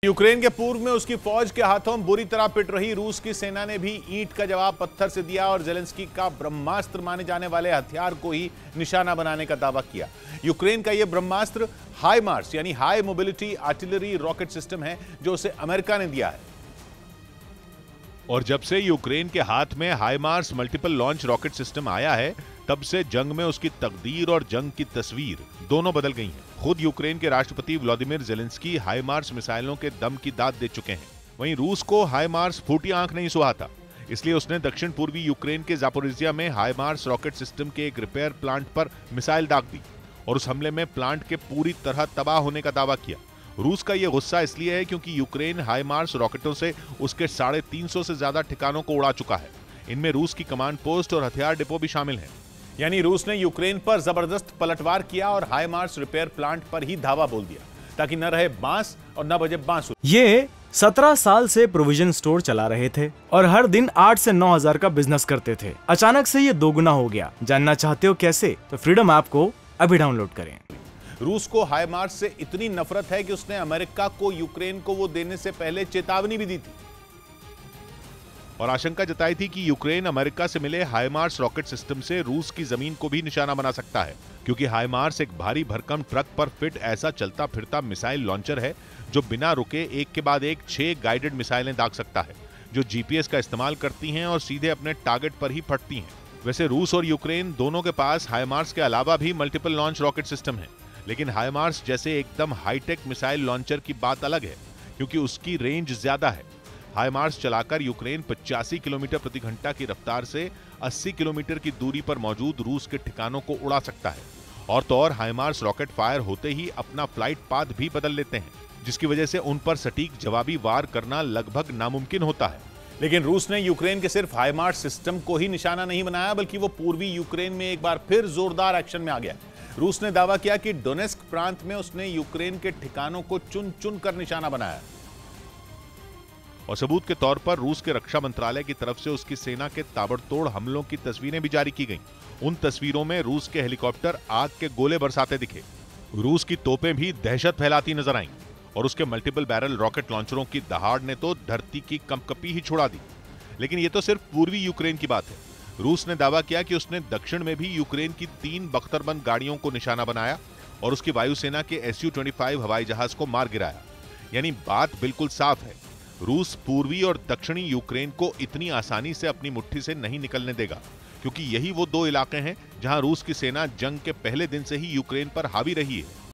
Ukraine के पूर्व में उसकी फौज के हाथों बुरी तरह पिट रही रूस की सेना ने भी ईंट का जवाब पत्थर से दिया और जेलेंस्की का ब्रह्मास्त्र माने जाने वाले हथियार को ही निशाना बनाने का दावा किया। यूक्रेन का यह ब्रह्मास्त्र हाइमार्स यानी high mobility artillery rocket system है जो उसे अमेरिका ने दिया है। और जब से यूक्रेन के हाथ में हाइमार्स मल्टीपल लॉन्च रॉकेट सिस्टम आया है, तब से जंग में उसकी तकदीर और जंग की तस्वीर दोनों बदल गई हैं। खुद यूक्रेन के राष्ट्रपति व्लादिमीर जेलेंस्की हाइमार्स मिसाइलों के दम की दाद दे चुके हैं। वहीं रूस को हाइमार्स फूटी आंख नहीं सुहाता, इसलिए उसने दक्षिण पूर्वी यूक्रेन के जापोरिजिया में हाइमार्स रॉकेट सिस्टम के एक रिपेयर प्लांट पर मिसाइल दाग दी और उस हमले में प्लांट के पूरी तरह तबाह होने का दावा किया। रूस का यह गुस्सा इसलिए है क्योंकि यूक्रेन हाइमार्स रॉकेटों से उसके 350 से ज्यादा ठिकानों को उड़ा चुका है। इनमें रूस की कमांड पोस्ट और हथियार डिपो भी शामिल हैं। यानी रूस ने यूक्रेन पर जबरदस्त पलटवार किया और हाइमार्स रिपेयर प्लांट पर ही धावा बोल दिया ताकि न रहे बांस और न बजे बांसुरी। ये 17 साल से प्रोविजन स्टोर चला रहे थे और हर दिन 8 से 9 हजार का बिजनेस करते थे। अचानक से ये दोगुना हो गया। जानना चाहते हो कैसे? तो फ्रीडम ऐप को अभी डाउनलोड करें। रूस को हाइमार्स से इतनी नफरत है कि उसने अमेरिका को यूक्रेन को वो देने से पहले चेतावनी भी दी थी और आशंका जताई थी कि यूक्रेन अमेरिका से मिले हाइमार्स रॉकेट सिस्टम से रूस की जमीन को भी निशाना बना सकता है, क्योंकि हाइमार्स एक भारी भरकम ट्रक पर फिट ऐसा चलता फिरता मिसाइल लॉन्चर है जो बिना रुके एक के बाद एक 6 गाइडेड मिसाइलें दाग सकता है, जो जीपीएस का इस्तेमाल करती हैं और सीधे अपने टारगेट पर ही फटती हैं। वैसे रूस और यूक्रेन दोनों के पास हाइमार्स के अलावा भी मल्टीपल लॉन्च रॉकेट सिस्टम है, लेकिन हाइमार्स जैसे एकदम हाईटेक मिसाइल लॉन्चर की बात अलग है, क्योंकि उसकी रेंज ज्यादा है। हाइमार्स चलाकर यूक्रेन 85 किलोमीटर प्रति घंटा की रफ्तार से 80 किलोमीटर की दूरी पर मौजूद रूस के ठिकानों को उड़ा सकता है। और तो और हाइमार्स रॉकेट फायर होते ही अपना फ्लाइट पाथ भी बदल लेते हैं, जिसकी वजह से उन पर सटीक जवाबी वार करना लगभग नामुमकिन होता है। लेकिन रूस ने यूक्रेन के सिर्फ हाइमार्स सिस्टम को ही निशाना नहीं बनाया, बल्कि वो पूर्वी यूक्रेन में एक बार फिर जोरदार एक्शन में आ गया। रूस ने दावा किया कि डोनेस्क प्रांत में उसने यूक्रेन के ठिकानों को चुन चुन कर निशाना बनाया और सबूत के तौर पर रूस के रक्षा मंत्रालय की तरफ से उसकी सेना के ताबड़तोड़ हमलों की तस्वीरें भी जारी की गईं। उन तस्वीरों में रूस के हेलीकॉप्टर आग के गोले बरसाते दिखे, रूस की तोपें भी दहशत फैलाती नजर आईं और उसके मल्टीपल बैरल रॉकेट लॉन्चरों की दहाड़ ने तो धरती की कंपकपी ही छुड़ा दी। लेकिन ये तो सिर्फ पूर्वी यूक्रेन की बात है। रूस ने दावा किया कि उसने दक्षिण में भी यूक्रेन की 3 बख्तरबंद गाड़ियों को निशाना बनाया और उसकी वायुसेना के Su-25 हवाई जहाज को मार गिराया। यानी बात बिल्कुल साफ है, रूस पूर्वी और दक्षिणी यूक्रेन को इतनी आसानी से अपनी मुट्ठी से नहीं निकलने देगा, क्योंकि यही वो 2 इलाके हैं जहां रूस की सेना जंग के पहले दिन से ही यूक्रेन पर हावी रही है।